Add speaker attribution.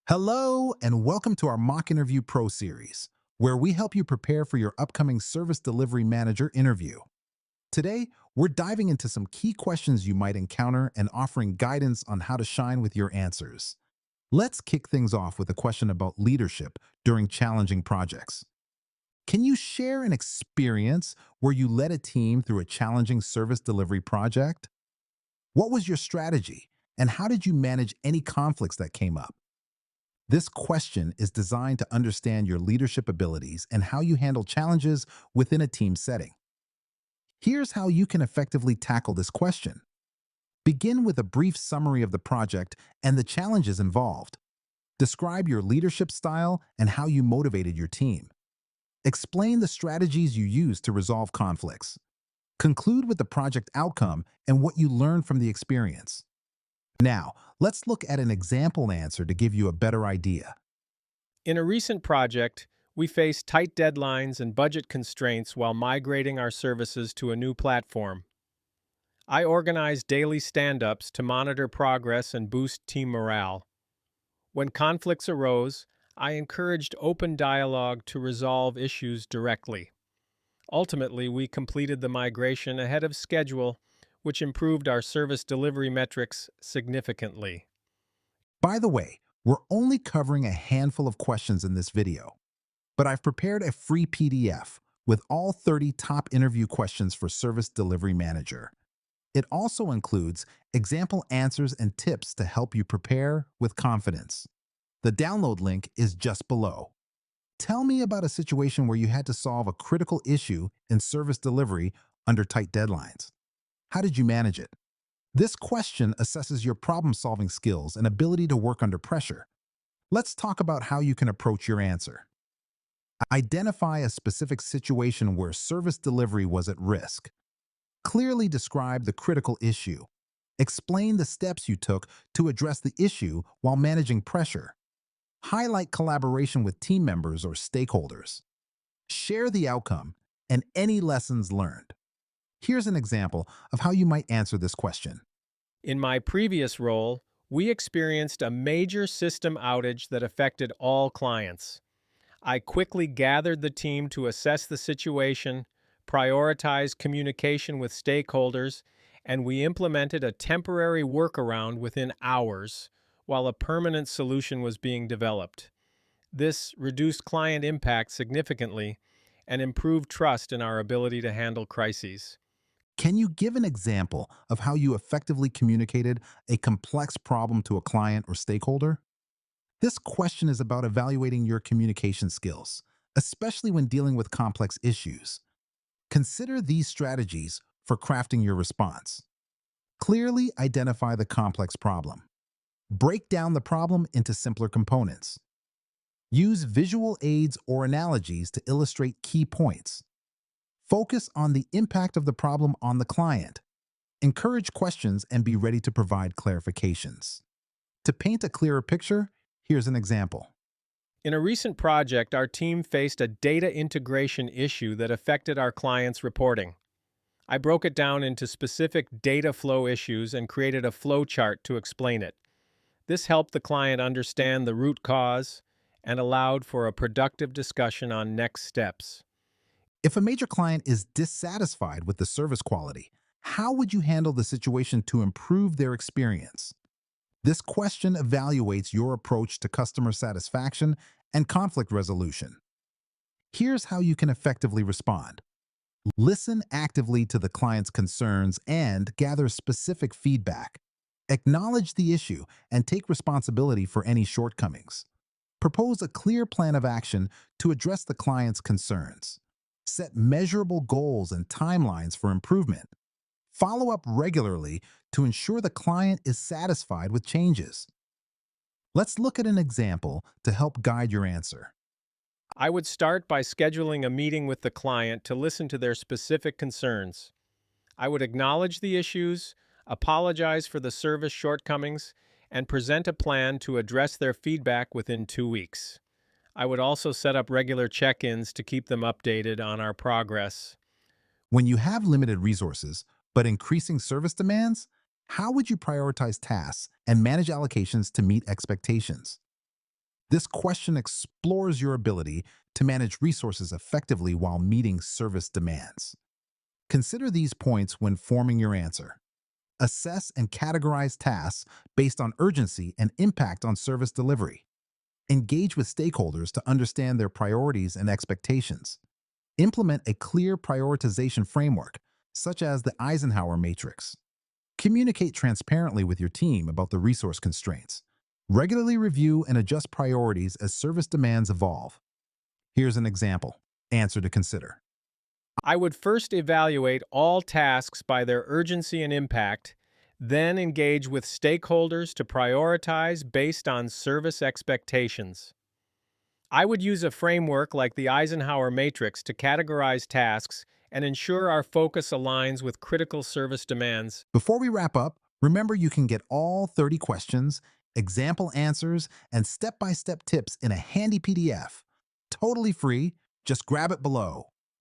Speaker 1: Hello, and welcome to our Mock Interview Pro series, where we help you prepare for your upcoming Service Delivery Manager interview. Today, we're diving into some key questions you might encounter and offering guidance on how to shine with your answers. Let's kick things off with a question about leadership during challenging projects. Can you share an experience where you led a team through a challenging service delivery project? What was your strategy, and how did you manage any conflicts that came up? This question is designed to understand your leadership abilities and how you handle challenges within a team setting. Here's how you can effectively tackle this question. Begin with a brief summary of the project and the challenges involved. Describe your leadership style and how you motivated your team. Explain the strategies you used to resolve conflicts. Conclude with the project outcome and what you learned from the experience. Now, let's look at an example answer to give you a better idea.
Speaker 2: In a recent project, we faced tight deadlines and budget constraints while migrating our services to a new platform. I organized daily stand-ups to monitor progress and boost team morale. When conflicts arose, I encouraged open dialogue to resolve issues directly. Ultimately, we completed the migration ahead of schedule, which improved our service delivery metrics significantly.
Speaker 1: By the way, we're only covering a handful of questions in this video, but I've prepared a free PDF with all 30 top interview questions for Service Delivery Manager. It also includes example answers and tips to help you prepare with confidence. The download link is just below. Tell me about a situation where you had to solve a critical issue in service delivery under tight deadlines. How did you manage it? This question assesses your problem-solving skills and ability to work under pressure. Let's talk about how you can approach your answer. Identify a specific situation where service delivery was at risk. Clearly describe the critical issue. Explain the steps you took to address the issue while managing pressure. Highlight collaboration with team members or stakeholders. Share the outcome and any lessons learned. Here's an example of how you might answer this question.
Speaker 2: In my previous role, we experienced a major system outage that affected all clients. I quickly gathered the team to assess the situation, prioritize communication with stakeholders, and we implemented a temporary workaround within hours while a permanent solution was being developed. This reduced client impact significantly and improved trust in our ability to handle crises.
Speaker 1: Can you give an example of how you effectively communicated a complex problem to a client or stakeholder? This question is about evaluating your communication skills, especially when dealing with complex issues. Consider these strategies for crafting your response. Clearly identify the complex problem. Break down the problem into simpler components. Use visual aids or analogies to illustrate key points. Focus on the impact of the problem on the client. Encourage questions and be ready to provide clarifications. To paint a clearer picture, here's an example.
Speaker 2: In a recent project, our team faced a data integration issue that affected our clients' reporting. I broke it down into specific data flow issues and created a flow chart to explain it. This helped the client understand the root cause and allowed for a productive discussion on next steps.
Speaker 1: If a major client is dissatisfied with the service quality, how would you handle the situation to improve their experience? This question evaluates your approach to customer satisfaction and conflict resolution. Here's how you can effectively respond. Listen actively to the client's concerns and gather specific feedback. Acknowledge the issue and take responsibility for any shortcomings. Propose a clear plan of action to address the client's concerns. Set measurable goals and timelines for improvement. Follow up regularly to ensure the client is satisfied with changes. Let's look at an example to help guide your answer.
Speaker 2: I would start by scheduling a meeting with the client to listen to their specific concerns. I would acknowledge the issues, apologize for the service shortcomings, and present a plan to address their feedback within 2 weeks. I would also set up regular check-ins to keep them updated on our progress.
Speaker 1: When you have limited resources, but increasing service demands, how would you prioritize tasks and manage allocations to meet expectations? This question explores your ability to manage resources effectively while meeting service demands. Consider these points when forming your answer. Assess and categorize tasks based on urgency and impact on service delivery. Engage with stakeholders to understand their priorities and expectations. Implement a clear prioritization framework, such as the Eisenhower matrix. Communicate transparently with your team about the resource constraints. Regularly review and adjust priorities as service demands evolve. Here's an example. Answer to consider.
Speaker 2: I would first evaluate all tasks by their urgency and impact, then engage with stakeholders to prioritize based on service expectations. I would use a framework like the Eisenhower matrix to categorize tasks and ensure our focus aligns with critical service demands.
Speaker 1: Before we wrap up, remember you can get all 30 questions, example answers, and step-by-step tips in a handy PDF. Totally free. Just grab it below.